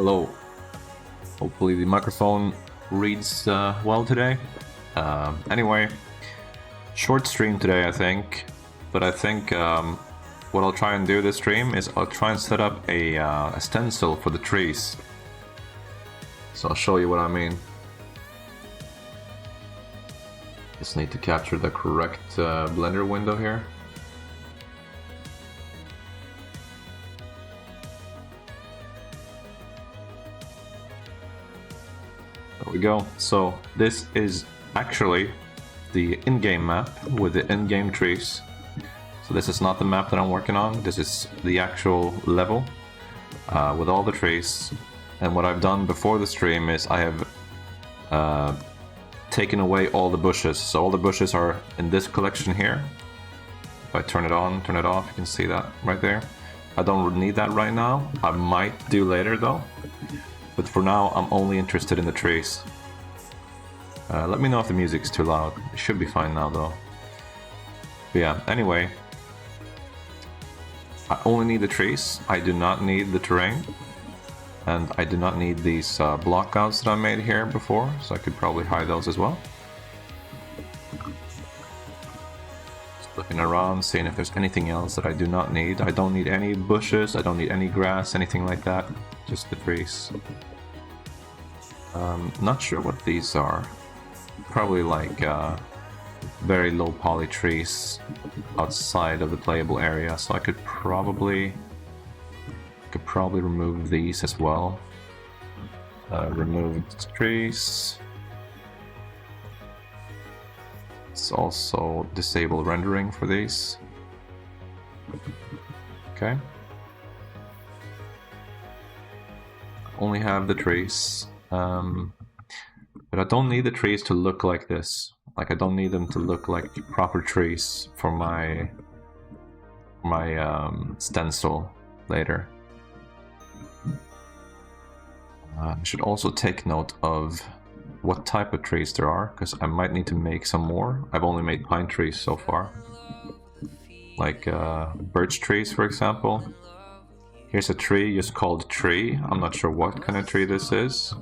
Hello. Hopefully the microphone reads well today. Anyway, short stream today, I think. But I think what I'll try and do this stream is I'll try and set up a stencil for the trees. So I'll show you what I mean. Just need to capture the correct Blender window here. There we go. So this is actually the in-game map with the in-game trees. So this is not the map that I'm working on. This is the actual level with all the trees. And what I've done before the stream is I have taken away all the bushes. So all the bushes are in this collection here. If I turn it on, turn it off, you can see that right there. I don't need that right now. I might do later though. But for now, I'm only interested in the trees. Let me know if the music's too loud. It should be fine now though. But yeah, anyway. I only need the trees. I do not need the terrain. And I do not need these blockouts that I made here before, so I could probably hide those as well. Just looking around, seeing if there's anything else that I do not need. I don't need any bushes, I don't need any grass, anything like that. Just the trees. Not sure what these are. Probably like very low poly trees outside of the playable area, so I could probably remove these as well. Remove trees. Let's also disable rendering for these. Okay. Only have the trees. But I don't need the trees to look like this. Like I don't need them to look like proper trees for my stencil later. I should also take note of what type of trees there are, because I might need to make some more. I've only made pine trees so far. Like birch trees, for example. Here's a tree just called tree. I'm not sure what kind of tree this is.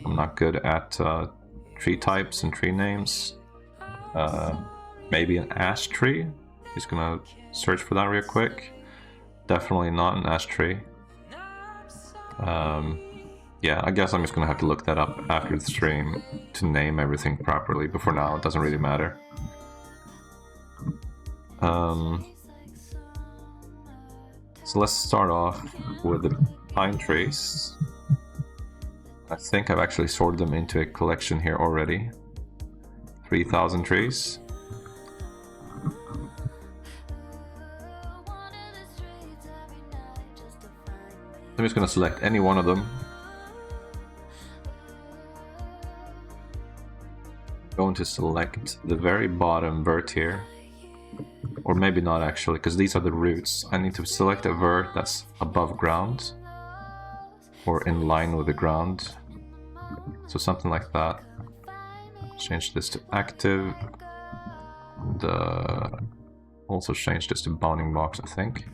I'm not good at tree types and tree names. Maybe an ash tree. Just gonna search for that real quick. Definitely not an ash tree. Yeah, I guess I'm just gonna have to look that up after the stream to name everything properly, but for now it doesn't really matter. So let's start off with the pine trees. I think I've actually sorted them into a collection here already. 3,000 trees. I'm just gonna select any one of them. Going to select the very bottom vert here, or maybe not actually, because these are the roots. I need to select a vert that's above ground or in line with the ground, so something like that. Change this to active, and also change this to bounding box, I think.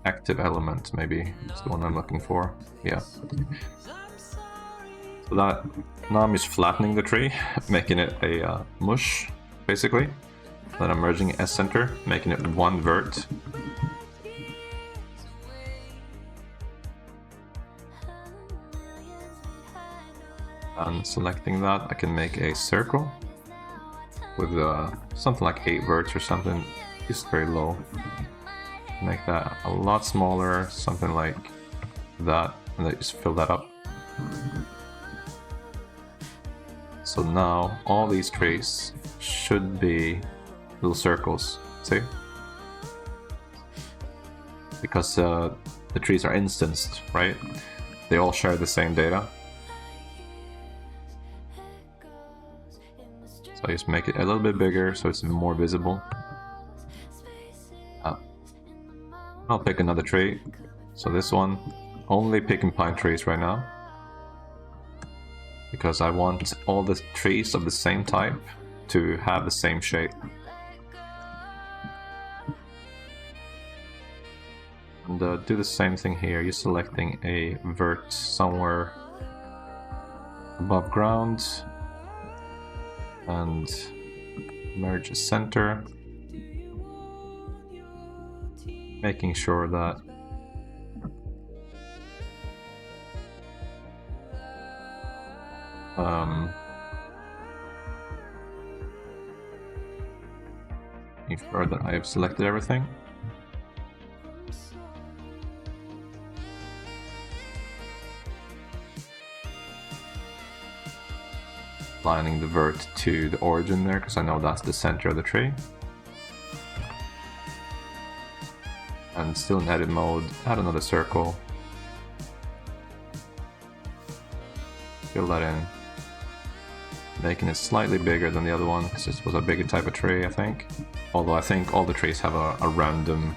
Active element, maybe is the one I'm looking for. Yeah. So that now I'm just flattening the tree, making it a mush, basically. Then I'm merging S center, making it one vert. And selecting that, I can make a circle with something like 8 verts or something, just very low. Make that a lot smaller, something like that, and then just fill that up. So now all these trees should be little circles, see? Because the trees are instanced, right? They all share the same data. So I just make it a little bit bigger so it's more visible. I'll pick another tree. So this one, only picking pine trees right now. because I want all the trees of the same type to have the same shape. And do the same thing here. You're selecting a vert somewhere above ground and merge a center, making sure that making sure that I have selected everything. Aligning the vert to the origin there, because I know that's the center of the tree. And still in edit mode, add another circle. Fill that in. Making it slightly bigger than the other one, because this was a bigger type of tree, I think. Although I think all the trees have a random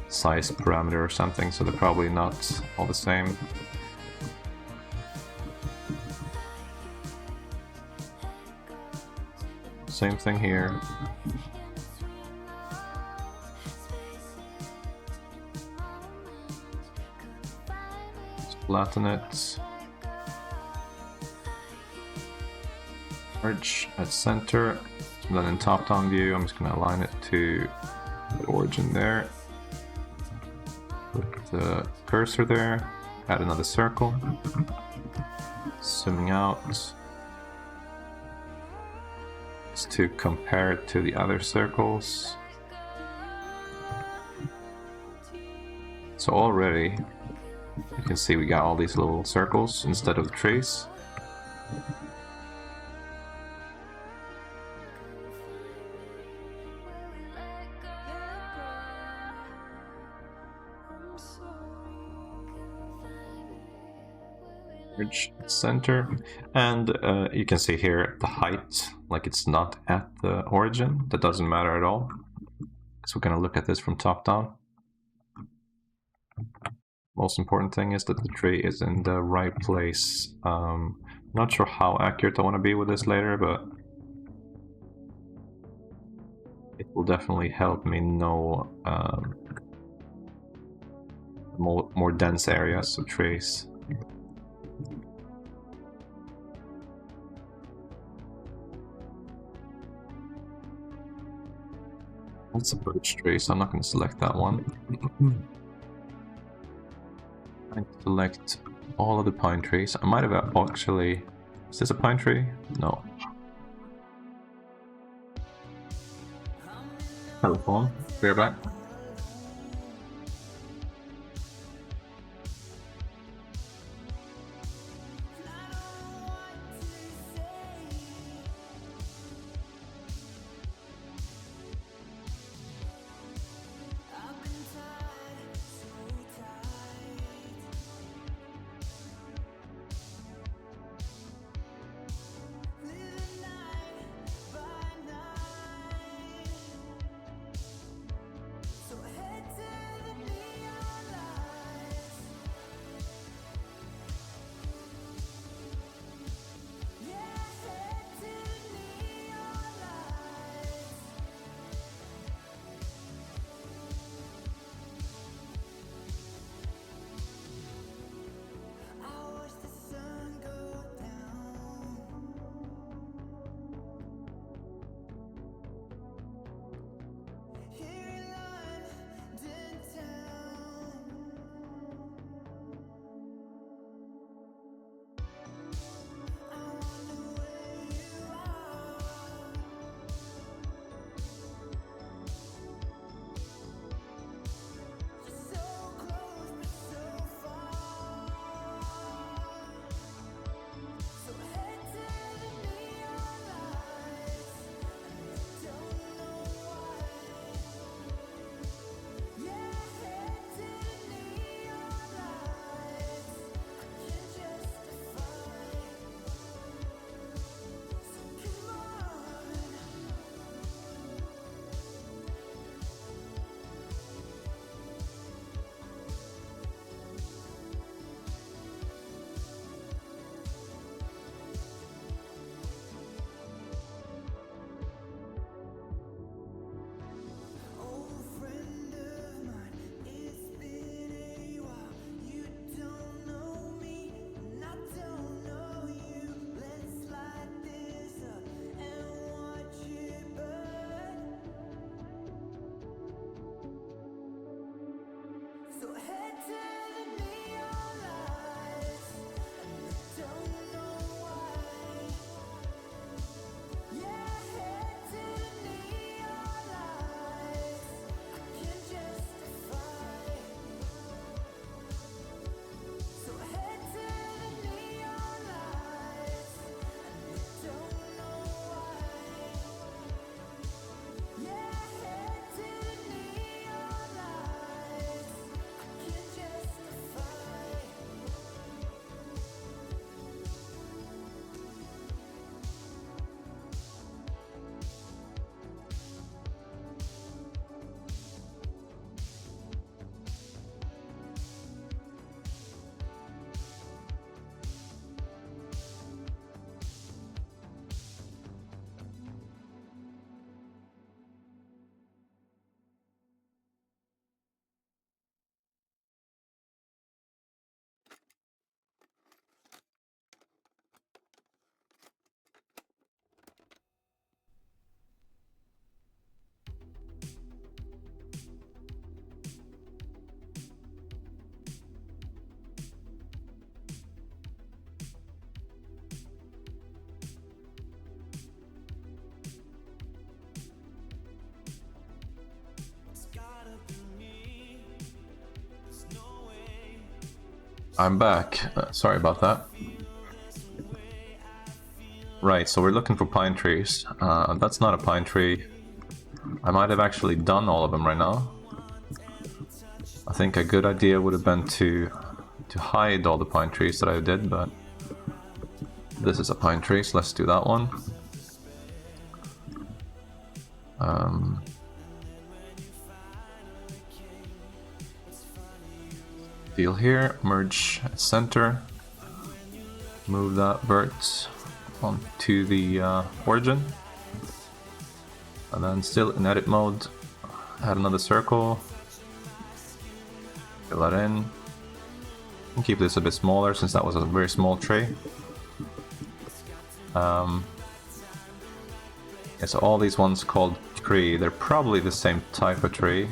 size parameter or something, so they're probably not all the same. Same thing here. Just flatten it. Merge at center. And then in top-down view, I'm just going to align it to the origin there. Put the cursor there. Add another circle. Zooming out. To compare it to the other circles. So already you can see we got all these little circles instead of the trees. Center, and you can see here the height, like it's not at the origin. That doesn't matter at all. So we're going to look at this from top down. Most important thing is that the tree is in the right place. Not sure how accurate I want to be with this later, but it will definitely help me know more dense areas of trees. That's a birch tree, so I'm not going to select that one. I select all of the pine trees. I might have actually... Is this a pine tree? No. Telephone. We're back. I'm back. Sorry about that. Right, so we're looking for pine trees. That's not a pine tree. I might have actually done all of them right now. I think a good idea would have been to hide all the pine trees that I did, but this is a pine tree, so let's do that one. Deal here, merge at center, move that vert onto the origin, and then still in edit mode, add another circle, fill that in, and keep this a bit smaller since that was a very small tree. Yeah, so all these ones called tree, they're probably the same type of tree.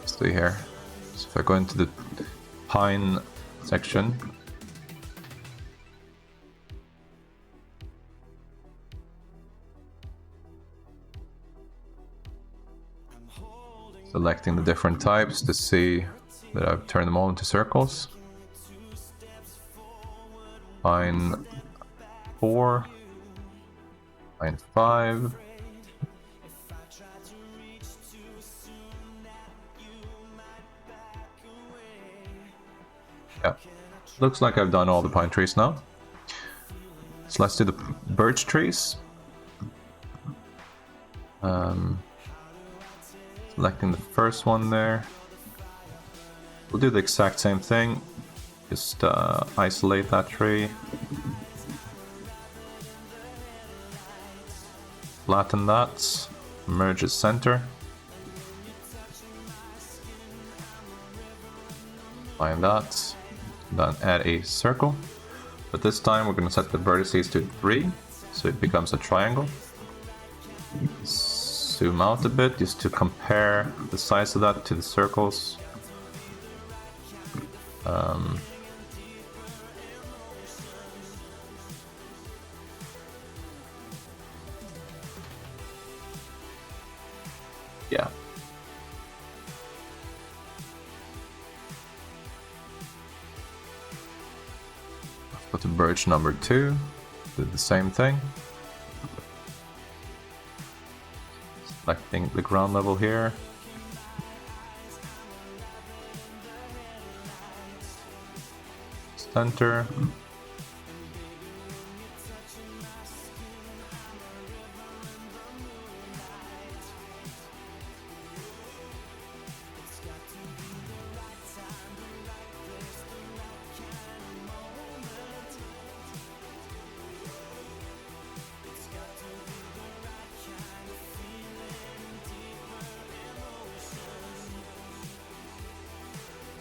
See here. So if I go into the pine section, selecting the different types to see that I've turned them all into circles. Pine 4, pine 5. Yeah, looks like I've done all the pine trees now. So let's do the birch trees. Selecting the first one there. We'll do the exact same thing. Just isolate that tree. Flatten that. Merge its center. Find that. Then add a circle. But this time we're going to set the vertices to 3, so it becomes a triangle. Zoom out a bit just to compare the size of that to the circles. Yeah. Go to birch number 2, do the same thing. Selecting the ground level here. Center.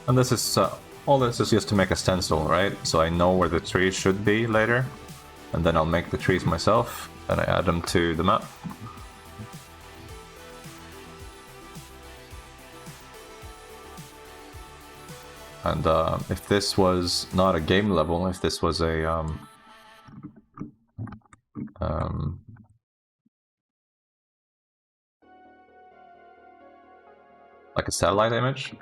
And this is all this is just to make a stencil, right? So I know where the trees should be later, and then I'll make the trees myself, and I add them to the map. And if this was not a game level, if this was a like a satellite image,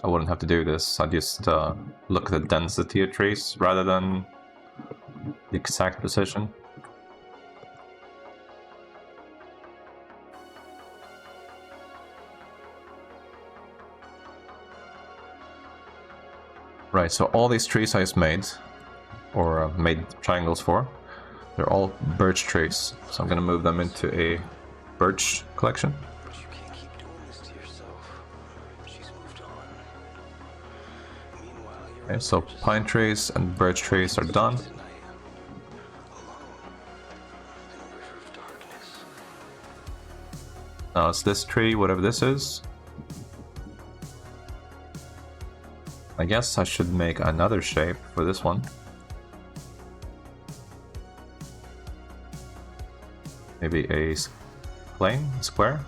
I wouldn't have to do this. I just look at the density of trees rather than the exact position. Right, so all these trees I just made, or made triangles for, they're all birch trees. So I'm gonna move them into a birch collection. Okay, so pine trees and birch trees are done. Now it's this tree, whatever this is. I guess I should make another shape for this one. Maybe a plane, square.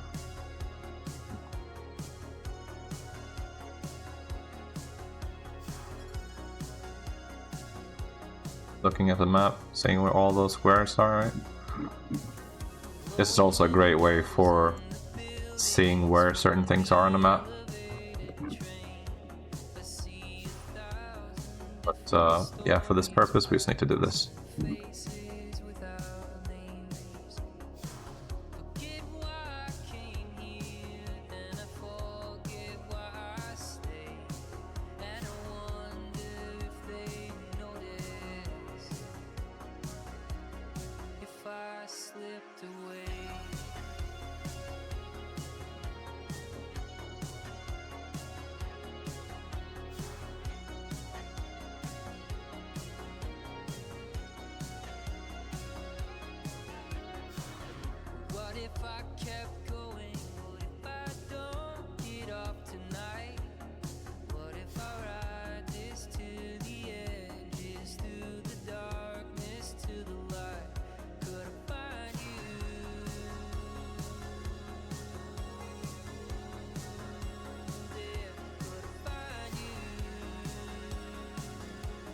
Looking at the map, seeing where all those squares are, right? This is also a great way for seeing where certain things are on the map. But yeah, for this purpose, we just need to do this.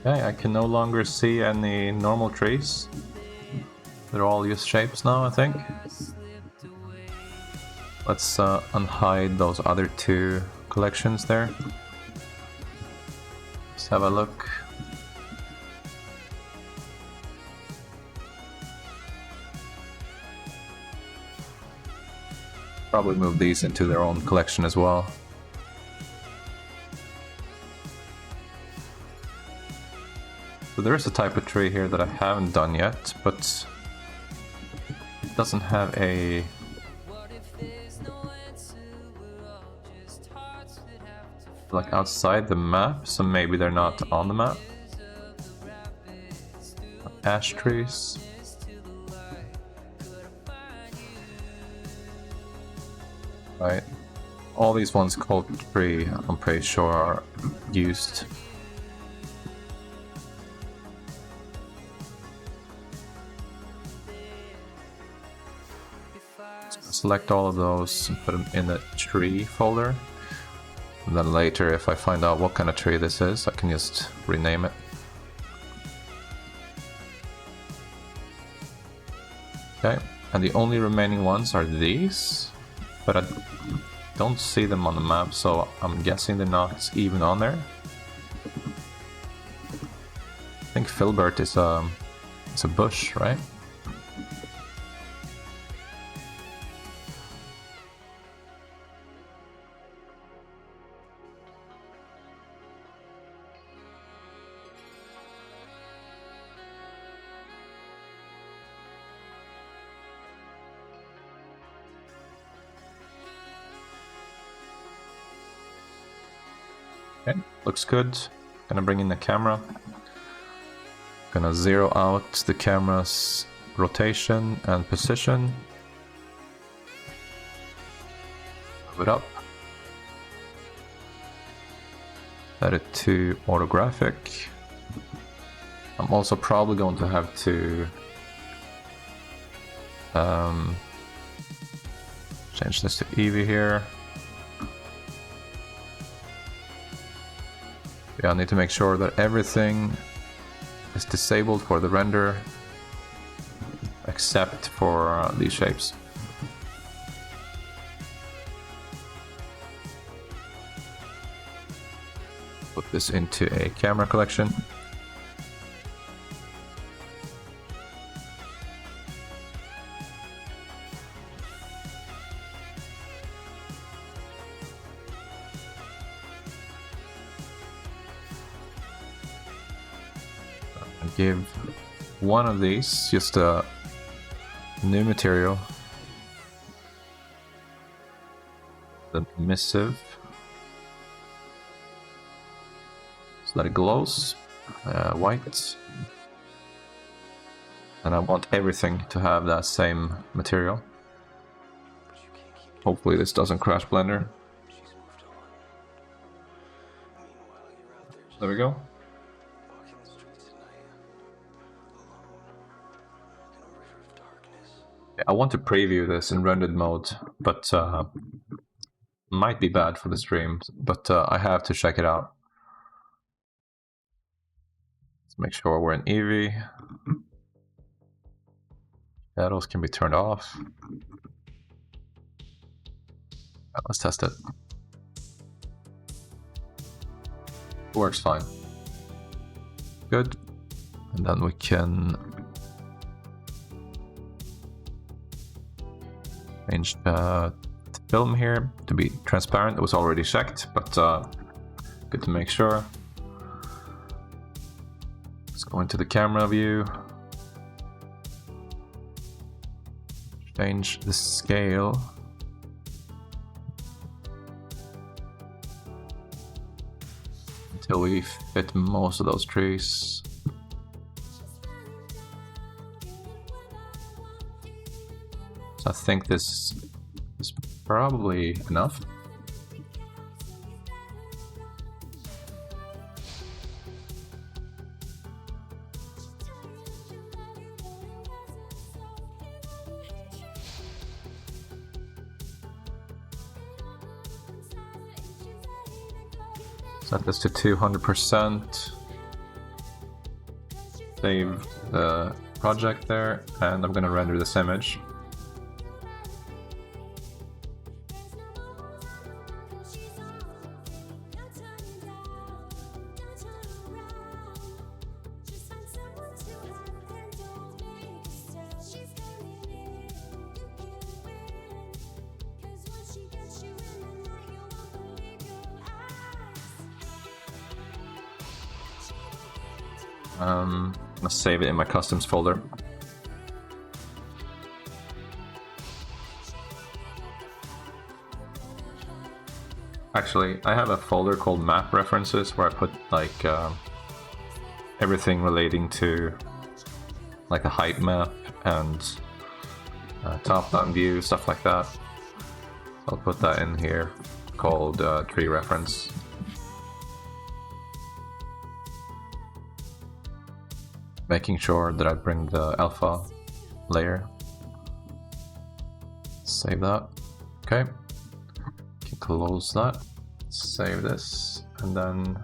Okay, I can no longer see any normal trees. They're all just shapes now, I think. Let's unhide those other two collections there. Let's have a look. Probably move these into their own collection as well. So there is a type of tree here that I haven't done yet, but it doesn't have a like outside the map, so maybe they're not on the map. Ash trees. Right. All these ones called tree, I'm pretty sure are used. Select all of those and put them in the tree folder. And then later, if I find out what kind of tree this is, I can just rename it. Okay, and the only remaining ones are these, but I don't see them on the map, so I'm guessing they're not even on there. I think filbert is it's a bush, right? Okay, looks good. Gonna bring in the camera. Gonna zero out the camera's rotation and position. Move it up. Set it to orthographic. I'm also probably going to have to change this to Eevee here. Yeah, I need to make sure that everything is disabled for the render except for these shapes. Put this into a camera collection. Give one of these just a new material, the missive, so that it glows white, and I want everything to have that same material. Hopefully this doesn't crash Blender. There we go. I want to preview this in rendered mode, but might be bad for the stream, but I have to check it out. Let's make sure we're in Eevee. Shadows can be turned off. Let's test it. Works fine. Good. And then we can change the film here to be transparent. It was already checked, but good to make sure. Let's go into the camera view. Change the scale. Until we fit most of those trees. So I think this is probably enough. Set this to 200%. Save the project there, and I'm gonna render this image. I'll save it in my customs folder. Actually, I have a folder called map references where I put like everything relating to like a height map and top-down view, stuff like that. I'll put that in here, called tree reference. Making sure that I bring the alpha layer. Save that. Okay. Can close that. Save this, and then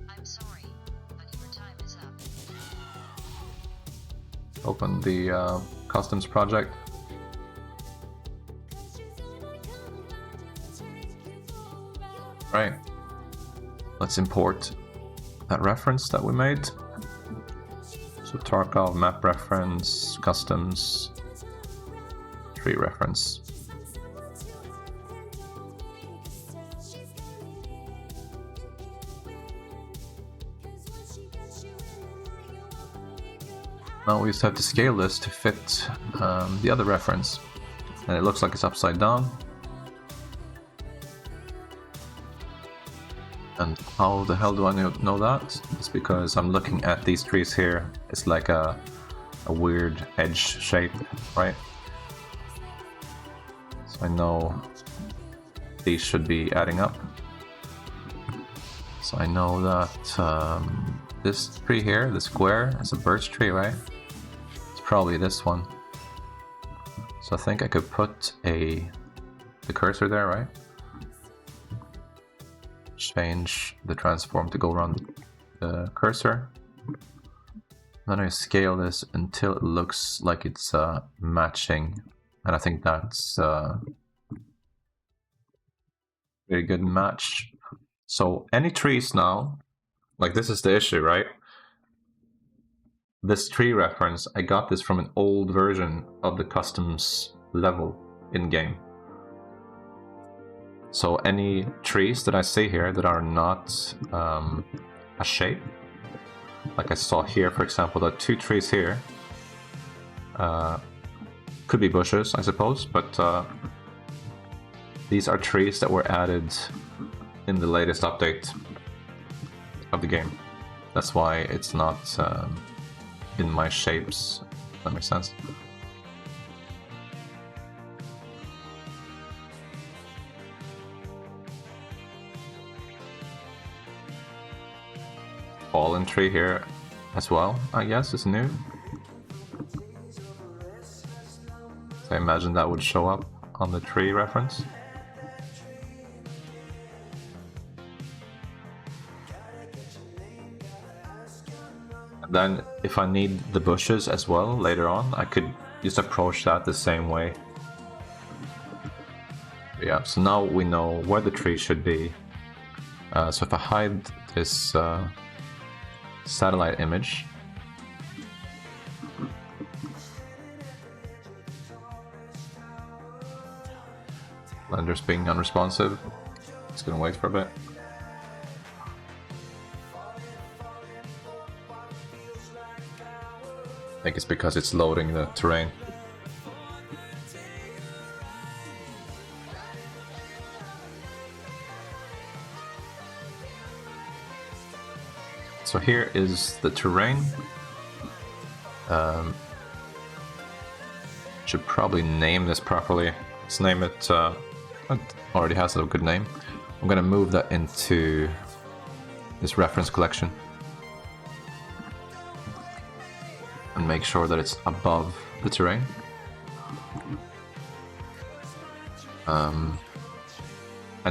I'm sorry, but your time is up. open the customs project. Right, let's import that reference that we made. So Tarkov map reference, customs, tree reference. Now we just have to scale this to fit the other reference. And it looks like it's upside down. And how the hell do I know that? It's because I'm looking at these trees here. It's like a weird edge shape, right? So I know these should be adding up. So I know that this tree here, the square, is a birch tree, right? It's probably this one. So I think I could put the cursor there, right? Change the transform to go around the cursor. Then I scale this until it looks like it's matching, and I think that's a very good match. So any trees now, like this is the issue, right? This tree reference, I got this from an old version of the customs level in game. So any trees that I see here that are not a shape, like I saw here, for example, the two trees here, could be bushes, I suppose, but these are trees that were added in the latest update of the game. That's why it's not in my shapes. That makes sense. Fallen tree here as well, I guess, is new. So I imagine that would show up on the tree reference. And Then if I need the bushes as well later on, I could just approach that the same way. Yeah, so now we know where the tree should be. So if I hide this satellite image, Blender's being unresponsive. It's gonna wait for a bit. I think it's because it's loading the terrain. So here is the terrain. Should probably name this properly. Let's name it, it already has a good name. I'm gonna move that into this reference collection. And make sure that it's above the terrain. And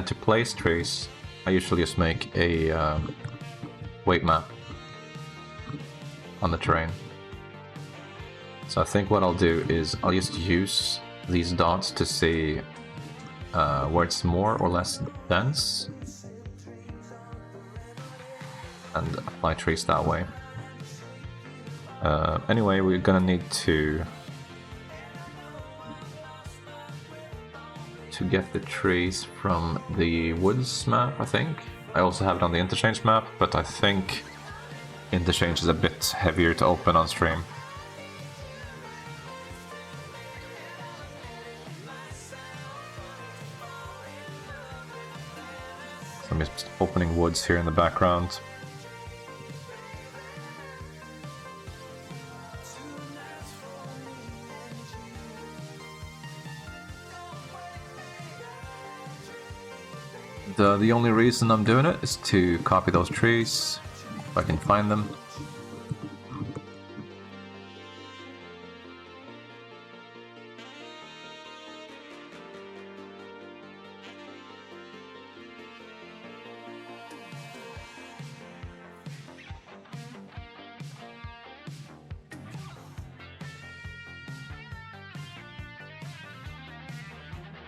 to place trees, I usually just make a weight map on the terrain. So I think what I'll do is I'll just use these dots to see where it's more or less dense and apply trees that way. Anyway, we're gonna need to get the trees from the woods map, I think. I also have it on the interchange map, but I think interchange is a bit heavier to open on stream. So I'm just opening woods here in the background. The only reason I'm doing it is to copy those trees, if I can find them.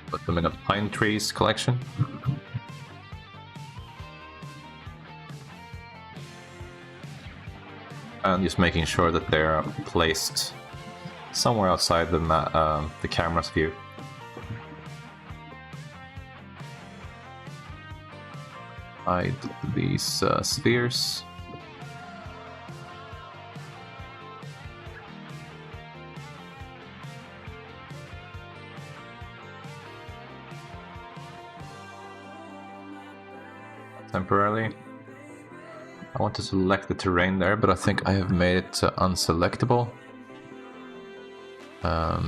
Put them in a pine trees collection. And just making sure that they're placed somewhere outside the camera's view. Hide these spheres. Temporarily. I want to select the terrain there, but I think I have made it unselectable. A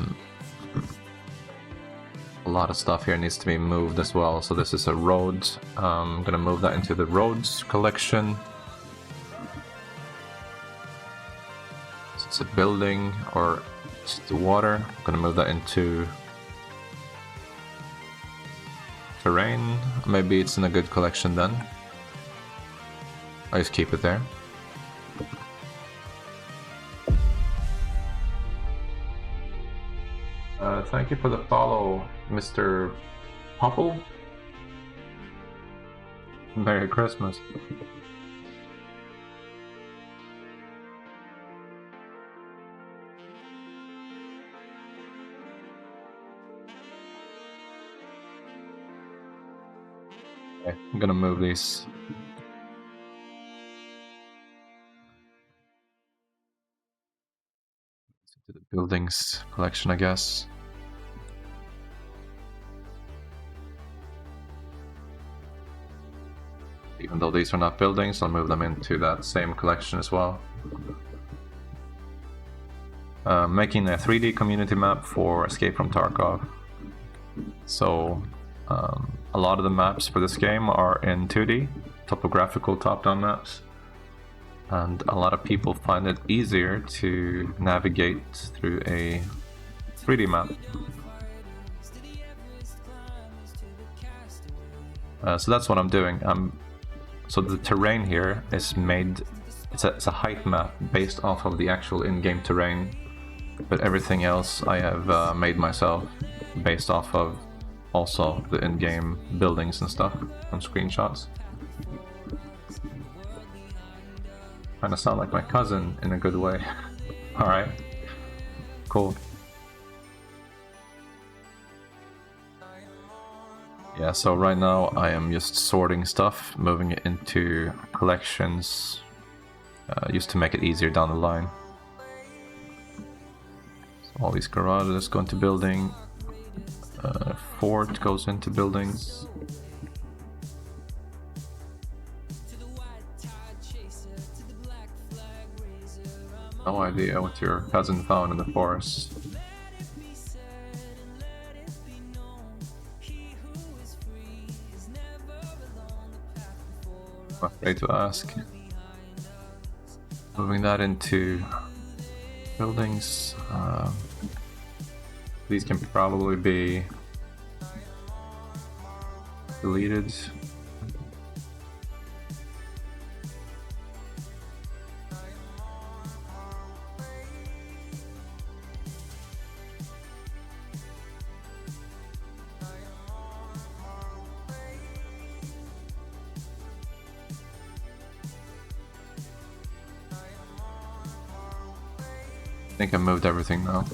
lot of stuff here needs to be moved as well. So this is a road. I'm gonna move that into the roads collection. So it's a building or just the water. I'm gonna move that into terrain. Maybe it's in a good collection then. I just keep it there. Thank you for the follow, Mr. Popple. Merry Christmas. Okay, I'm gonna move these. To the buildings collection, I guess. Even though these are not buildings, I'll move them into that same collection as well. Making a 3D community map for Escape from Tarkov. So a lot of the maps for this game are in 2D, topographical top-down maps. And a lot of people find it easier to navigate through a 3D map. So that's what I'm doing. So the terrain here is it's a height map based off of the actual in-game terrain, but everything else I have made myself based off of also the in-game buildings and stuff from screenshots. Kinda sound like my cousin in a good way. Alright, cool. Yeah, so right now I am just sorting stuff, moving it into collections, just to make it easier down the line. So all these garages go into building, fort goes into buildings. No idea what your cousin found in the forest. I'm afraid to ask. Moving that into buildings. These can probably be deleted. I think I moved everything now.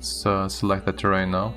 So select the terrain now.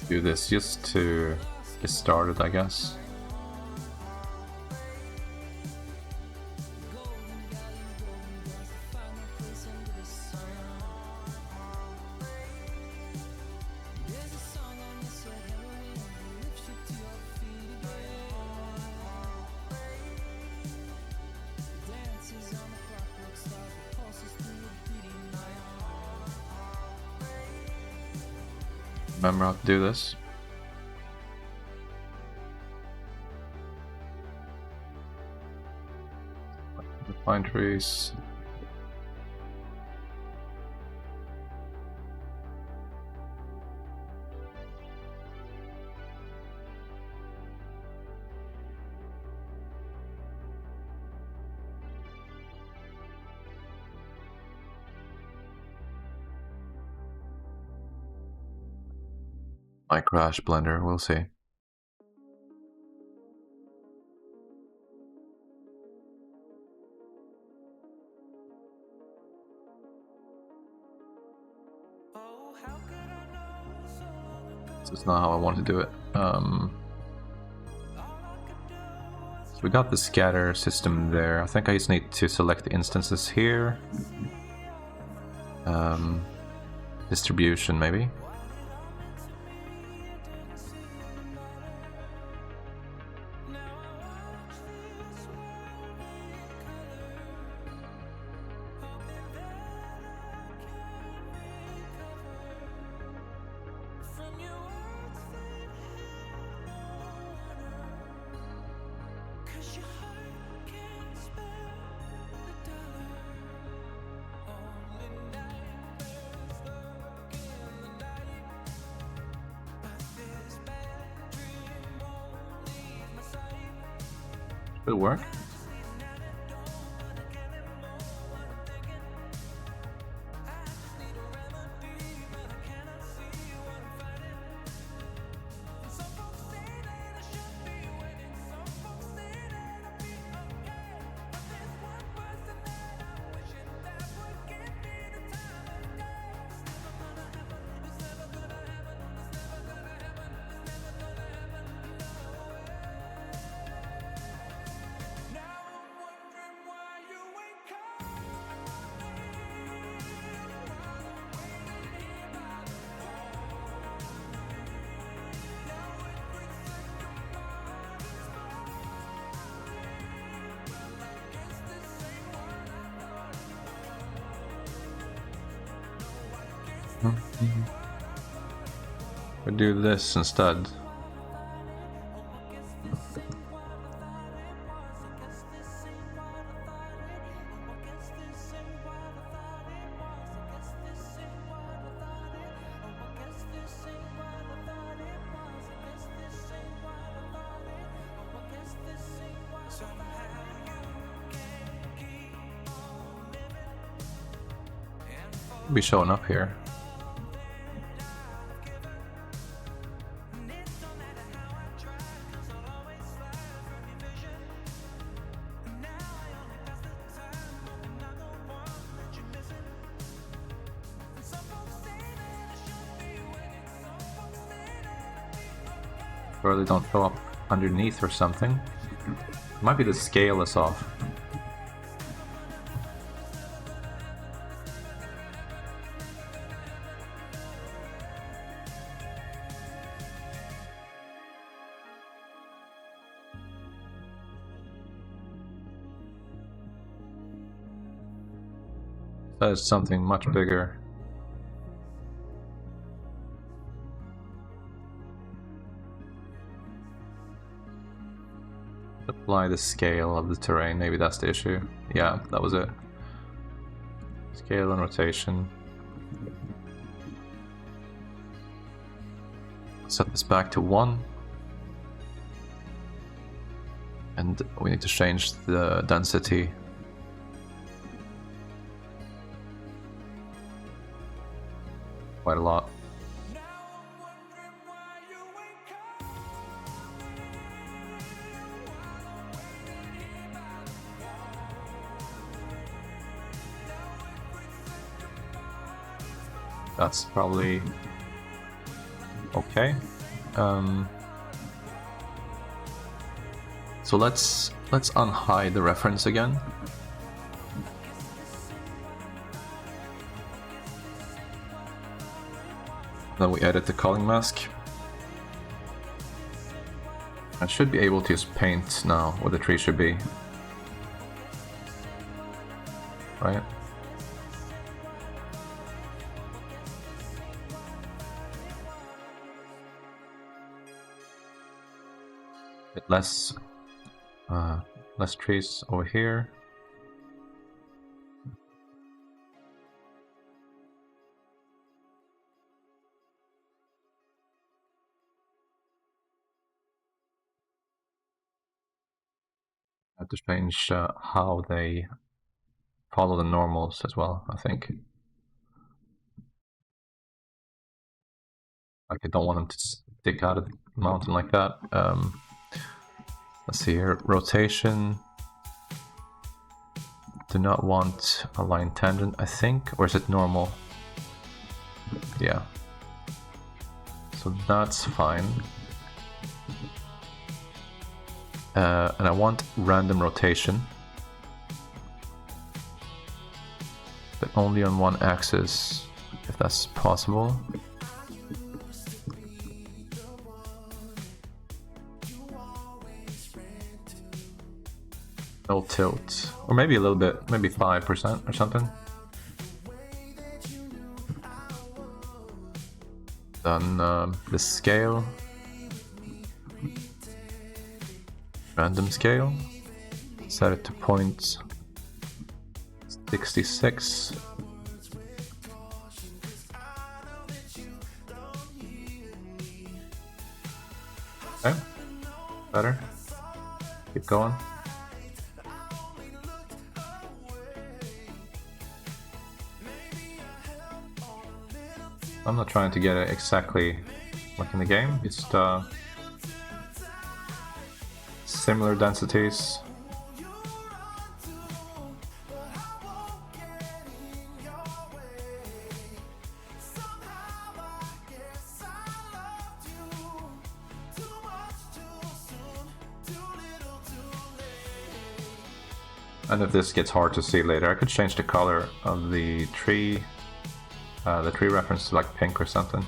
Do this just to get started, I guess. Remember how to do this. The pine trees. Might crash Blender, we'll see. This is not how I want to do it. So we got the scatter system there. I think I just need to select the instances here. Distribution maybe. It'll work. We do this instead. Be showing up here. Or they don't show up underneath or something. Might be the scale is off. That is something much bigger. Apply the scale of the terrain, maybe that's the issue. Yeah, that was it. Scale and rotation. Set this back to 1. And we need to change the density. Quite a lot. That's probably okay. So let's unhide the reference again. Then we edit the culling mask. I should be able to use paint now where the tree should be. Right? Bit less trees over here. I have to change how they follow the normals as well, I think. Like I don't want them to stick out of the mountain like that. Let's see here, rotation. Do not want a line tangent, I think, or is it normal? Yeah. So that's fine. And I want random rotation, but only on one axis, if that's possible. No tilt, or maybe a little bit, maybe 5% or something. Then the scale, random scale, set it to 0.66. Okay, better. Keep going. I'm not trying to get it exactly like in the game, just similar densities. And if this gets hard to see later, I could change the color of the tree reference to like pink or something.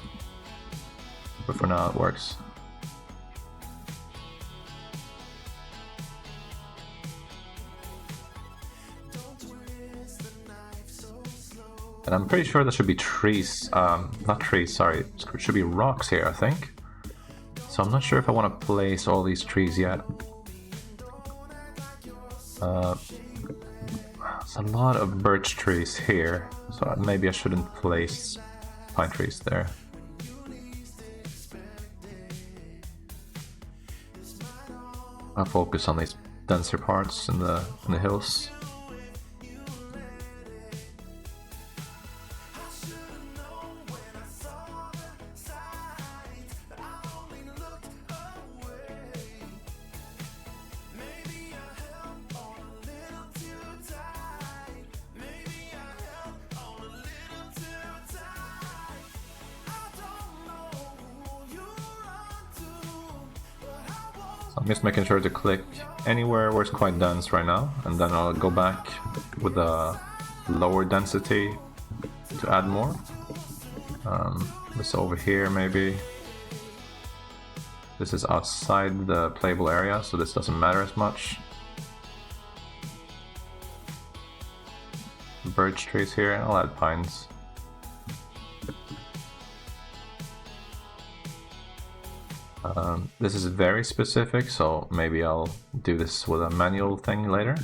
But for now it works. And I'm pretty sure there should be trees, not trees, sorry, it should be rocks here, I think. So I'm not sure if I want to place all these trees yet. There's a lot of birch trees here, so maybe I shouldn't place pine trees there. I'll focus on these denser parts in the hills. I'm just making sure to click anywhere where it's quite dense right now, and then I'll go back with a lower density to add more. This over here maybe. This is outside the playable area, so this doesn't matter as much. Birch trees here, I'll add pines. This is very specific, so maybe I'll do this with a manual thing later.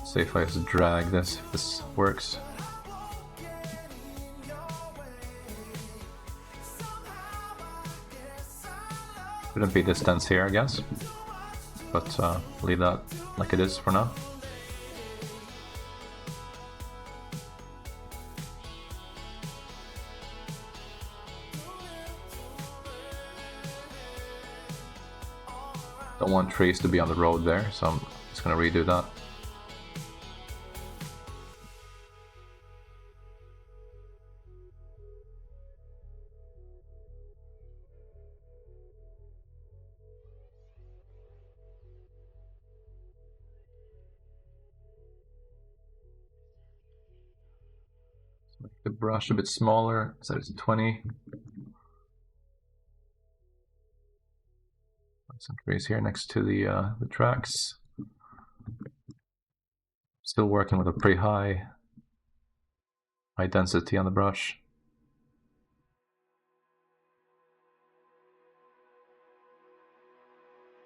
See if I just drag this, if this works. Shouldn't be this dense here, I guess. But leave that like it is for now. Don't want trees to be on the road there, so I'm just gonna redo that. Make the brush a bit smaller, set it to 20. Some trees here next to the tracks. Still working with a pretty high density on the brush.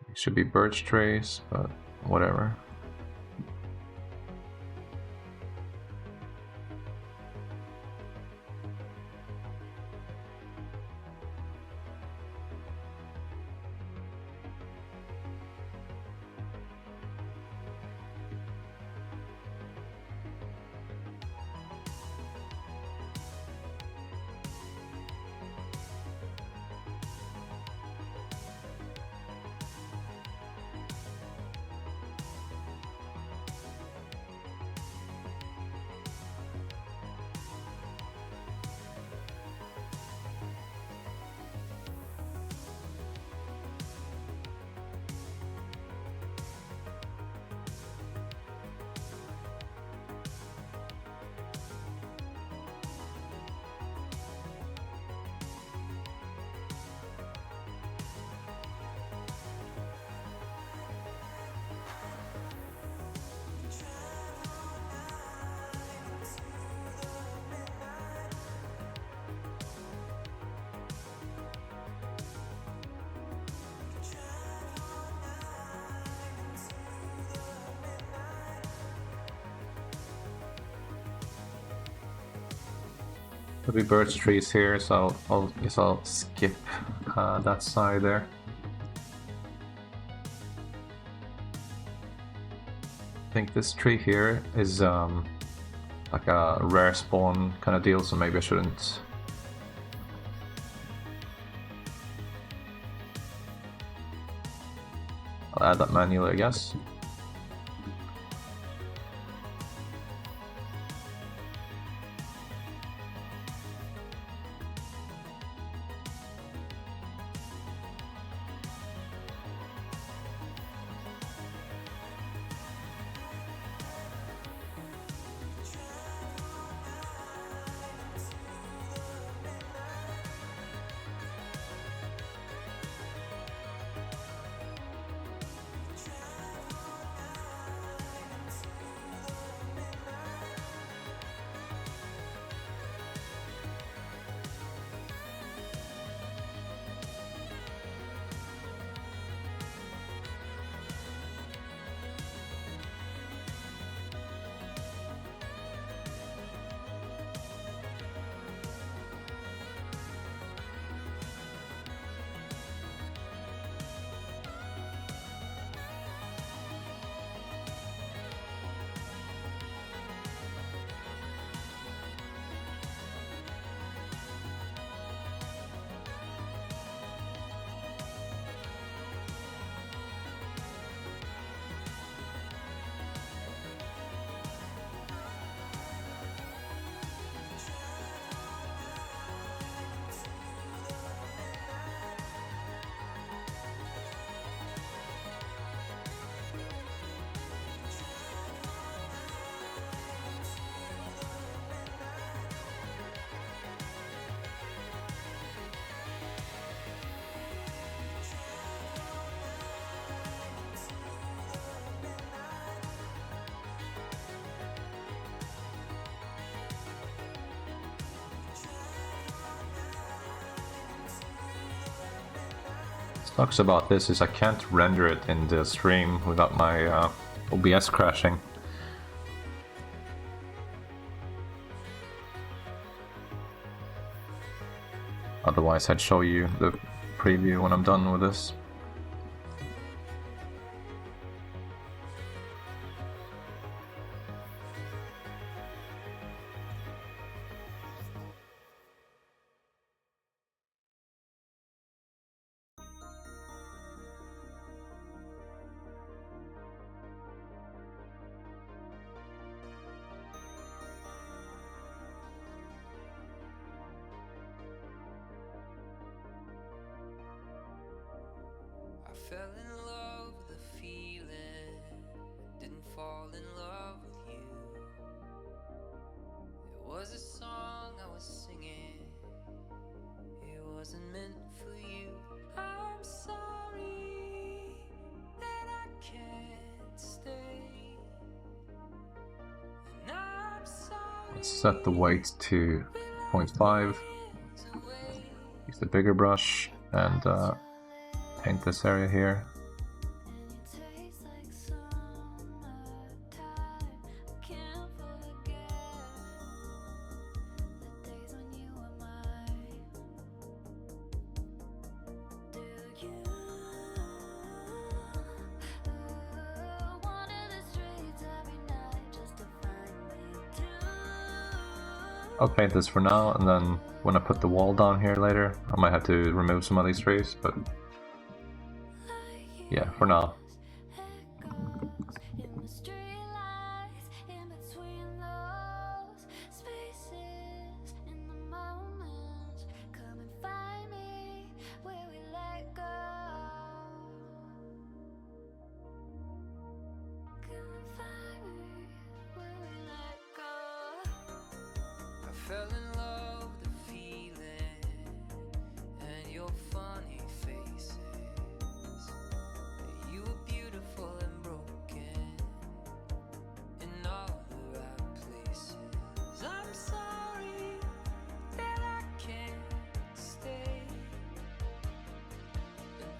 It should be birch trees, but whatever. There'll be birch trees here, so I'll guess I'll skip that side there. I think this tree here is like a rare spawn kind of deal, so maybe I shouldn't. I'll add that manually, I guess. Sucks about this is I can't render it in the stream without my OBS crashing. Otherwise I'd show you the preview when I'm done with this. Fell in love with the feeling, didn't fall in love with you. It was a song I was singing, it wasn't meant for you. I'm sorry that I can't stay, and I'm sorry. Let's set the weight to 0.5. Use the bigger brush and paint this area here. I'll paint this for now, and then when I put the wall down here later, I might have to remove some of these trees, but yeah, for now. I fell in love with the feeling and your funny faces. You were beautiful and broken in all the right places. I'm sorry that I can't stay,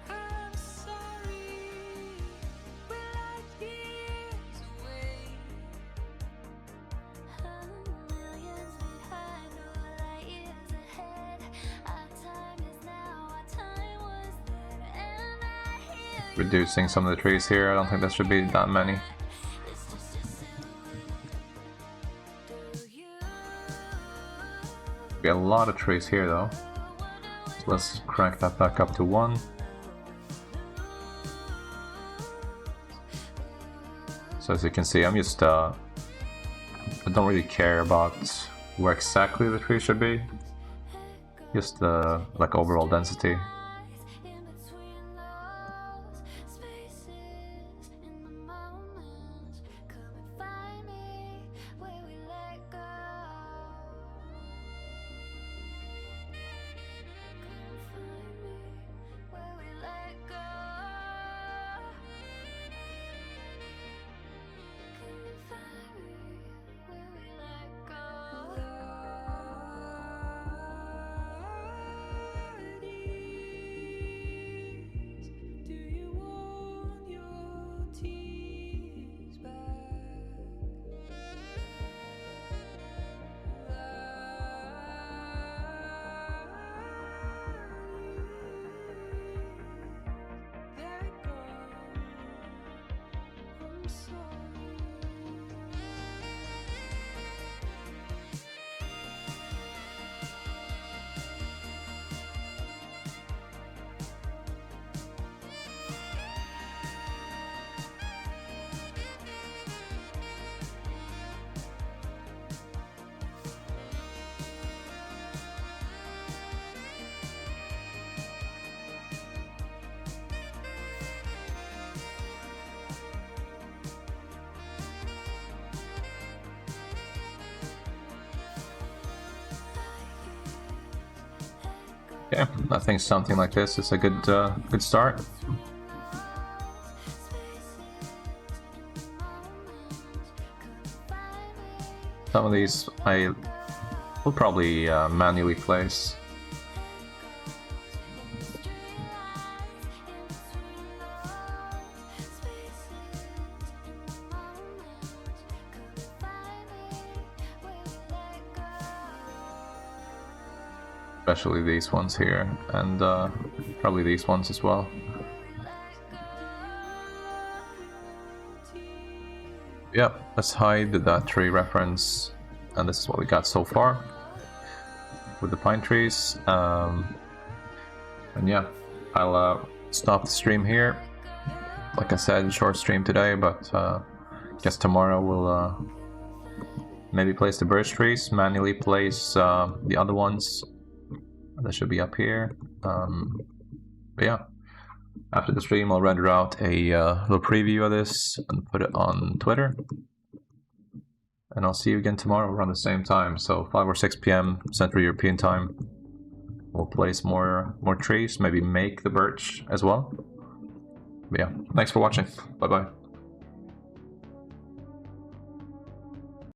and I'm sorry we're like years away. Millions behind, no light years ahead. Our time is now, our time was then, and I hear you. Reducing some of the trees here, I don't think there should be that many. It's just a silhouette. Do you Be a lot of trees here though. So let's crank that back up to 1. So as you can see, I'm just I don't really care about where exactly the tree should be. Just like overall density. in between those spaces in the moments? Come and find me where we let go. Come and find me where we let go. Come and find me where we let go. Do you want your tears back? Let it go. I'm sorry. Yeah, I think something like this is a good good start. Some of these I will probably manually place. especially these ones here, and probably these ones as well. Yeah, let's hide that tree reference, and this is what we got so far with the pine trees. And yeah, I'll stop the stream here. Like I said, short stream today, but guess tomorrow we'll maybe place the birch trees, manually place the other ones. That should be up here. But yeah, after the stream I'll render out a little preview of this and put it on Twitter. And I'll see you again tomorrow around the same time, so 5 or 6 p.m. Central European time. We'll place more trees, maybe make the birch as well. But yeah, thanks for watching. Bye bye.